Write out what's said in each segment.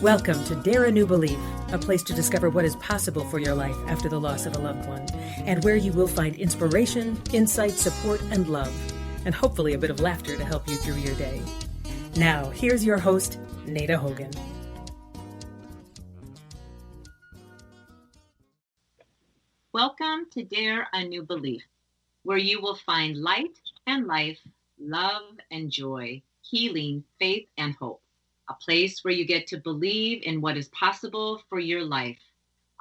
Welcome to Dare a New Belief, a place to discover what is possible for your life after the loss of a loved one, and where you will find inspiration, insight, support, and love, and hopefully a bit of laughter to help you through your day. Now, here's your host, Nada Hogan. Welcome to Dare a New Belief, where you will find light and life, love and joy, healing, faith, and hope. A place where you get to believe in what is possible for your life.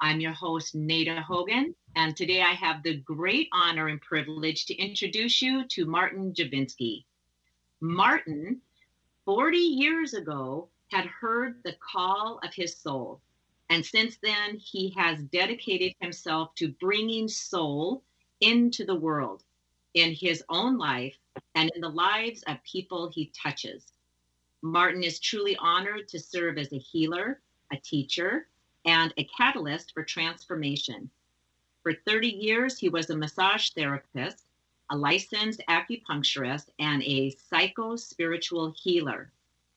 I'm your host, Nada Hogan, and today I have the great honor and privilege to introduce you to Martin Javinsky. Martin, 40 years ago, had heard the call of his soul, and since then he has dedicated himself to bringing soul into the world, in his own life and in the lives of people he touches. Martin is truly honored to serve as a healer, a teacher, and a catalyst for transformation. For 30 years, he was a massage therapist, a licensed acupuncturist, and a psycho-spiritual healer.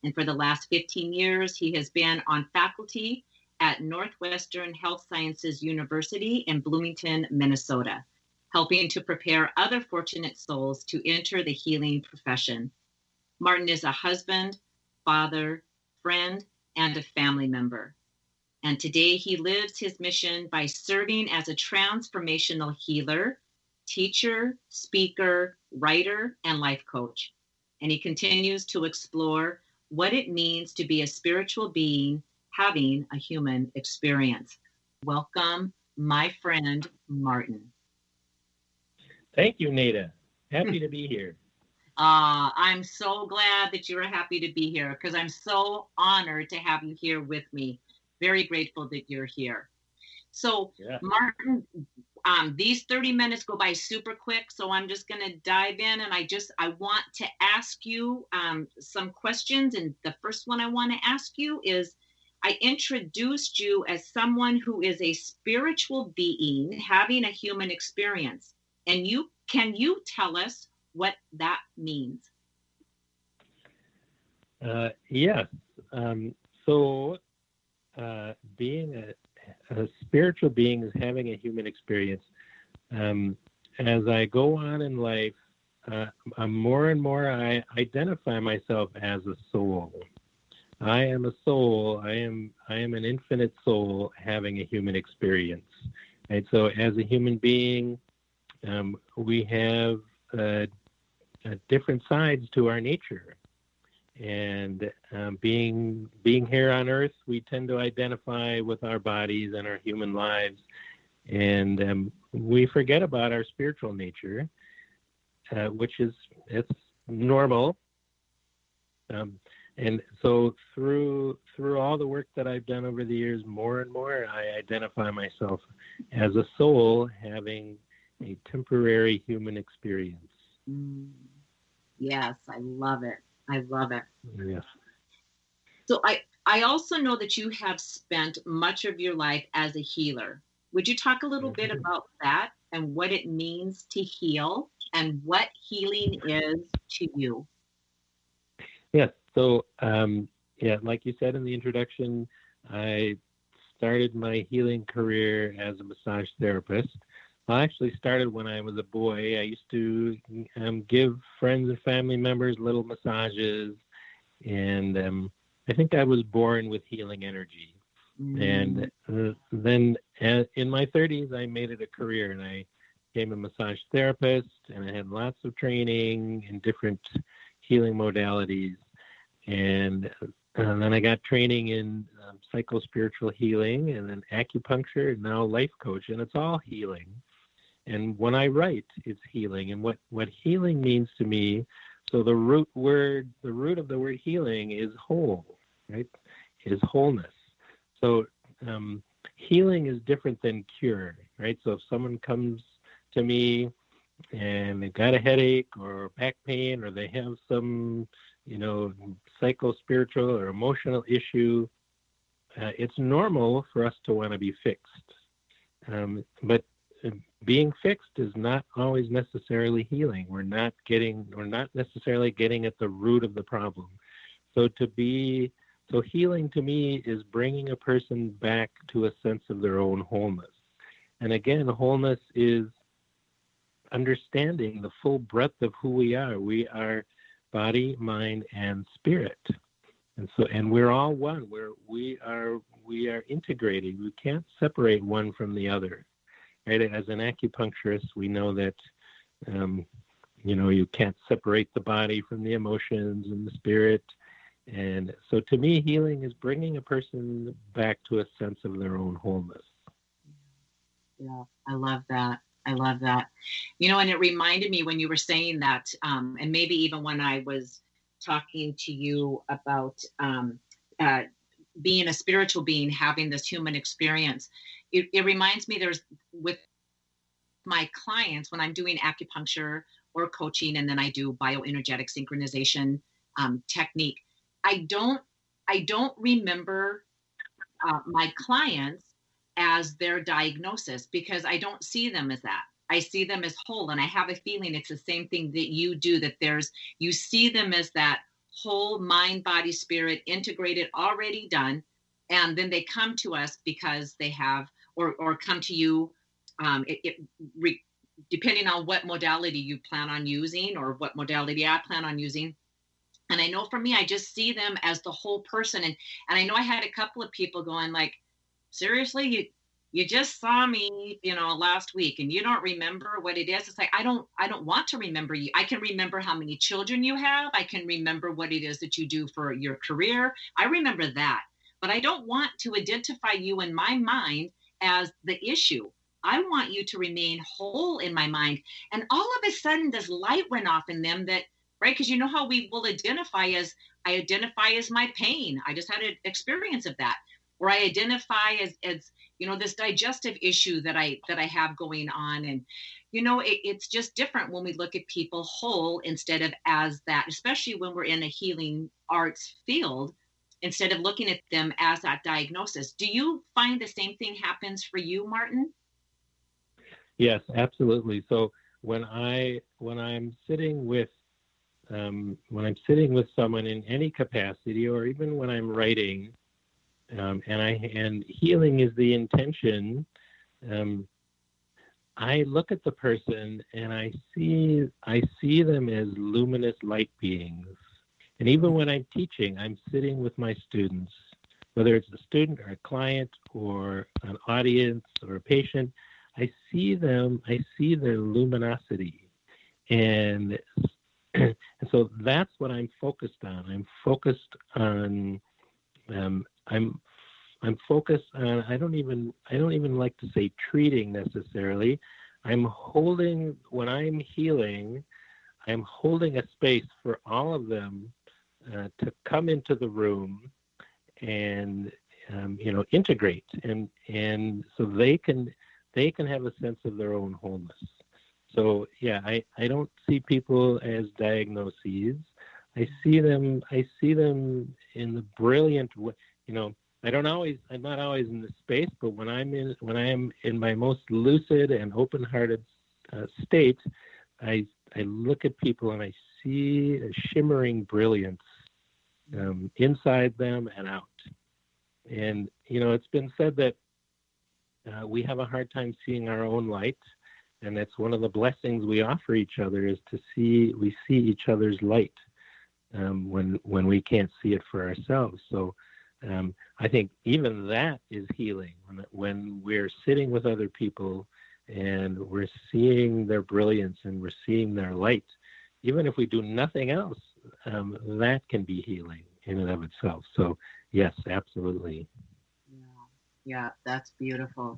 And for the last 15 years, he has been on faculty at Northwestern Health Sciences University in Bloomington, Minnesota, helping to prepare other fortunate souls to enter the healing profession. Martin is a husband, father, friend, and a family member. And today he lives his mission by serving as a transformational healer, teacher, speaker, writer, and life coach. And he continues to explore what it means to be a spiritual being having a human experience. Welcome, my friend, Martin. Thank you, Nada. Happy to be here. I'm so glad that you're happy to be here because I'm so honored to have you here with me. Very grateful that you're here. So, yeah. Martin, these 30 minutes go by super quick, so I'm just going to dive in, and I want to ask you some questions. And the first one I want to ask you is, I introduced you as someone who is a spiritual being having a human experience. And can you tell us what that means? Yes. Being a spiritual being is having a human experience. As I go on in life, more and more I identify myself as a soul. I am a soul. I am an infinite soul having a human experience. Right? So as a human being, we have different sides to our nature, and being here on Earth, we tend to identify with our bodies and our human lives, and we forget about our spiritual nature, which it's normal. And so through all the work that I've done over the years, more and more I identify myself as a soul having a temporary human experience. Yes, I love it. I love it. Yes. So I also know that you have spent much of your life as a healer. Would you talk a little bit about that and what it means to heal and what healing is to you? Yes. So, like you said in the introduction, I started my healing career as a massage therapist. I actually started when I was a boy. I used to give friends and family members little massages, and I think I was born with healing energy. And then in my 30s, I made it a career, and I became a massage therapist, and I had lots of training in different healing modalities. And then I got training in psycho-spiritual healing and then acupuncture, and now life coach, and it's all healing. And when I write, it's healing. And what healing means to me, so the root of the word healing is whole, right? Is wholeness. So healing is different than cure, right? So if someone comes to me and they've got a headache or back pain, or they have some, psycho-spiritual or emotional issue, it's normal for us to want to be fixed. But being fixed is not always necessarily healing. We're not necessarily getting at the root of the problem. So to be So healing to me is bringing a person back to a sense of their own wholeness. And again, wholeness is understanding the full breadth of who we are. We are body, mind, and spirit. And we're all one. We are integrated. We can't separate one from the other. Right? As an acupuncturist, we know that you can't separate the body from the emotions and the spirit. And so to me, healing is bringing a person back to a sense of their own wholeness. Yeah, I love that. I love that. And it reminded me when you were saying that, and maybe even when I was talking to you about being a spiritual being, having this human experience, it reminds me with my clients, when I'm doing acupuncture or coaching, and then I do bioenergetic synchronization technique, I don't remember my clients as their diagnosis, because I don't see them as that. I see them as whole. And I have a feeling it's the same thing that you do, that you see them as that whole mind, body, spirit, integrated, already done. And then they come to us because they have, or come to you, depending on what modality you plan on using, or what modality I plan on using. And I know for me, I just see them as the whole person. And I know I had a couple of people going like, seriously, you just saw me, last week, and you don't remember what it is. It's like, I don't want to remember you. I can remember how many children you have. I can remember what it is that you do for your career. I remember that, but I don't want to identify you in my mind as the issue. I want you to remain whole in my mind. And all of a sudden, this light went off in them that, right? Because you know how we will identify as my pain. I just had an experience of that. Or I identify as this digestive issue that I have going on. And, it's just different when we look at people whole instead of as that, especially when we're in a healing arts field, instead of looking at them as that diagnosis. Do you find the same thing happens for you, Martin? Yes, absolutely. So when I'm sitting with someone in any capacity, or even when I'm writing, and healing is the intention, I look at the person and I see them as luminous light beings. And even when I'm teaching, I'm sitting with my students, whether it's a student or a client or an audience or a patient, I see their luminosity. And so that's what I'm focused on. I'm focused on I don't even like to say treating necessarily. When I'm healing, I'm holding a space for all of them to come into the room and integrate, and so they can have a sense of their own wholeness. So yeah, I don't see people as diagnoses. I see them in the brilliant way. I'm not always in the space, but when I am in my most lucid and open-hearted state, I look at people and I see a shimmering brilliance inside them and out. And it's been said that we have a hard time seeing our own light, and that's one of the blessings we offer each other, is we see each other's light when we can't see it for ourselves. So I think even that is healing, when we're sitting with other people and we're seeing their brilliance and we're seeing their light. Even if we do nothing else, that can be healing in and of itself. So yes, absolutely. Yeah, that's beautiful.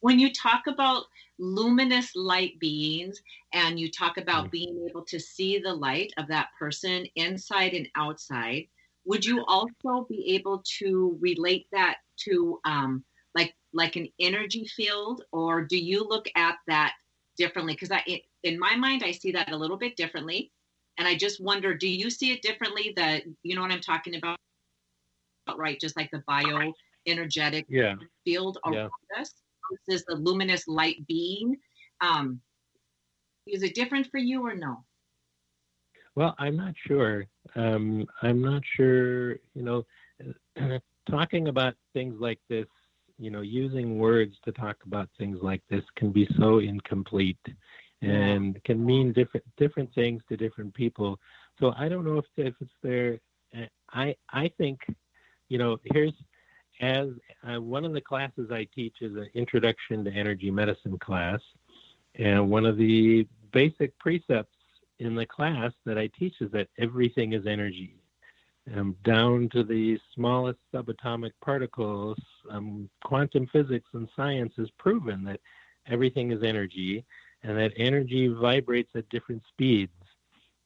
When you talk about luminous light beings, and you talk about being able to see the light of that person inside and outside, would you also be able to relate that to like an energy field, or do you look at that differently? Because in my mind, I see that a little bit differently, and I just wonder, do you see it differently? That you know what I'm talking about, right? Just like the bioenergetic field around us versus the luminous light being. Is it different for you or no? Well, I'm not sure. I'm not sure. talking about things like this, using words to talk about things like this can be so incomplete and can mean different things to different people. So I don't know if it's there. I think, here's as one of the classes I teach is an introduction to energy medicine class, and one of the basic precepts in the class that I teach is that everything is energy. Down to the smallest subatomic particles, quantum physics and science has proven that everything is energy, and that energy vibrates at different speeds.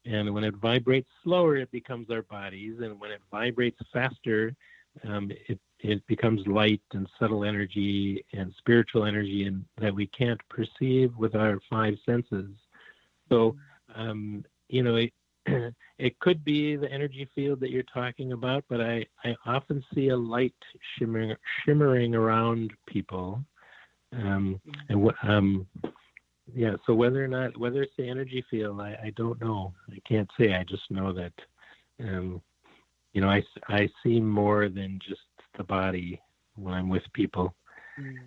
And when it vibrates slower, it becomes our bodies, and when it vibrates faster, it becomes light and subtle energy and spiritual energy, and that we can't perceive with our five senses. So, it could be the energy field that you're talking about, but I often see a light shimmering around people. So whether it's the energy field, I don't know. I can't say. I just know that, I see more than just the body when I'm with people,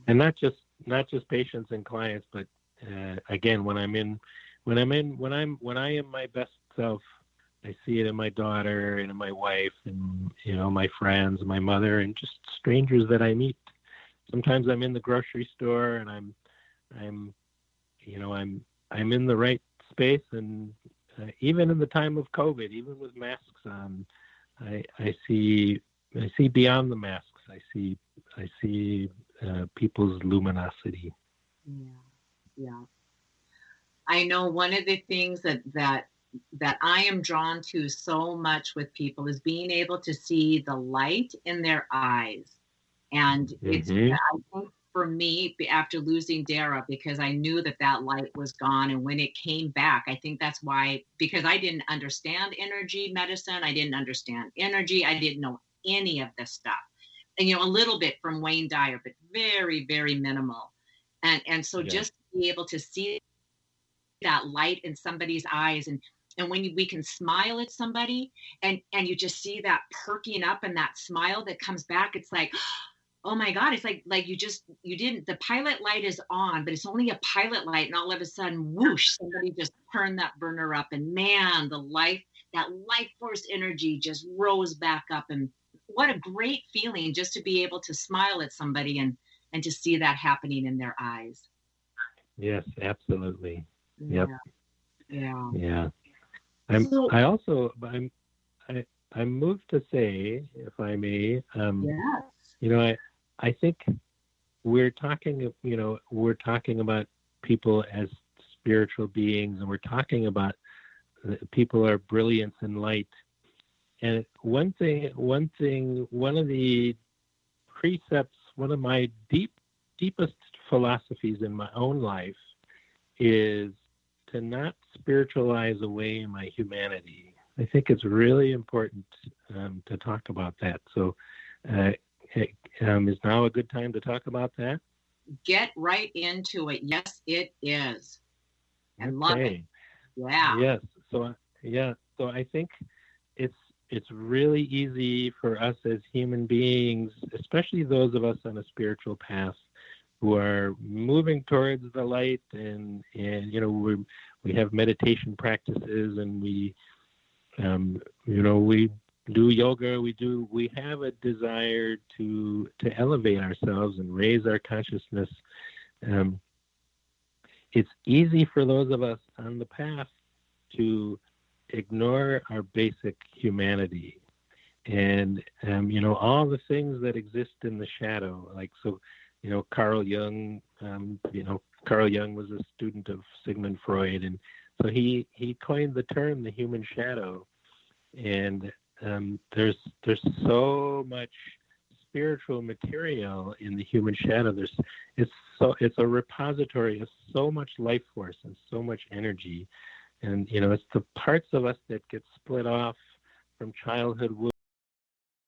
and not just patients and clients, but again, when I am my best self, I see it in my daughter and in my wife and my friends, my mother, and just strangers that I meet. Sometimes I'm in the grocery store and I'm in the right space, and even in the time of COVID, even with masks on, I see beyond the masks. I see people's luminosity. Yeah. I know one of the things that I am drawn to so much with people is being able to see the light in their eyes. And it's, I think for me, after losing Dara, because I knew that light was gone. And when it came back, I think that's why, because I didn't understand energy medicine. I didn't understand energy. I didn't know any of this stuff. And, a little bit from Wayne Dyer, but very, very minimal. And so just to be able to see that light in somebody's eyes, and when we can smile at somebody and you just see that perking up and that smile that comes back, it's like, oh my God, it's like the pilot light is on, but it's only a pilot light, and all of a sudden, whoosh, somebody just turned that burner up, and man, that life force energy just rose back up. And what a great feeling just to be able to smile at somebody and to see that happening in their eyes. Yes, absolutely. Yeah. Yep. Yeah. I'm moved to say, if I may, I think we're talking about people as spiritual beings, and we're talking about people are brilliance and light. And one of the precepts, one of my deepest philosophies in my own life is to not spiritualize away my humanity. I think it's really important to talk about that. So is now a good time to talk about that? Get right into it. Yes, it is. I love it. Yeah. Yes. So I think it's really easy for us as human beings, especially those of us on a spiritual path, who are moving towards the light, and we have meditation practices, and we do yoga, we have a desire to elevate ourselves and raise our consciousness. It's easy for those of us on the path to ignore our basic humanity and all the things that exist in the shadow, like so. Carl Jung was a student of Sigmund Freud, and so he coined the term the human shadow. And there's so much spiritual material in the human shadow. It's a repository of so much life force and so much energy, and it's the parts of us that get split off from childhood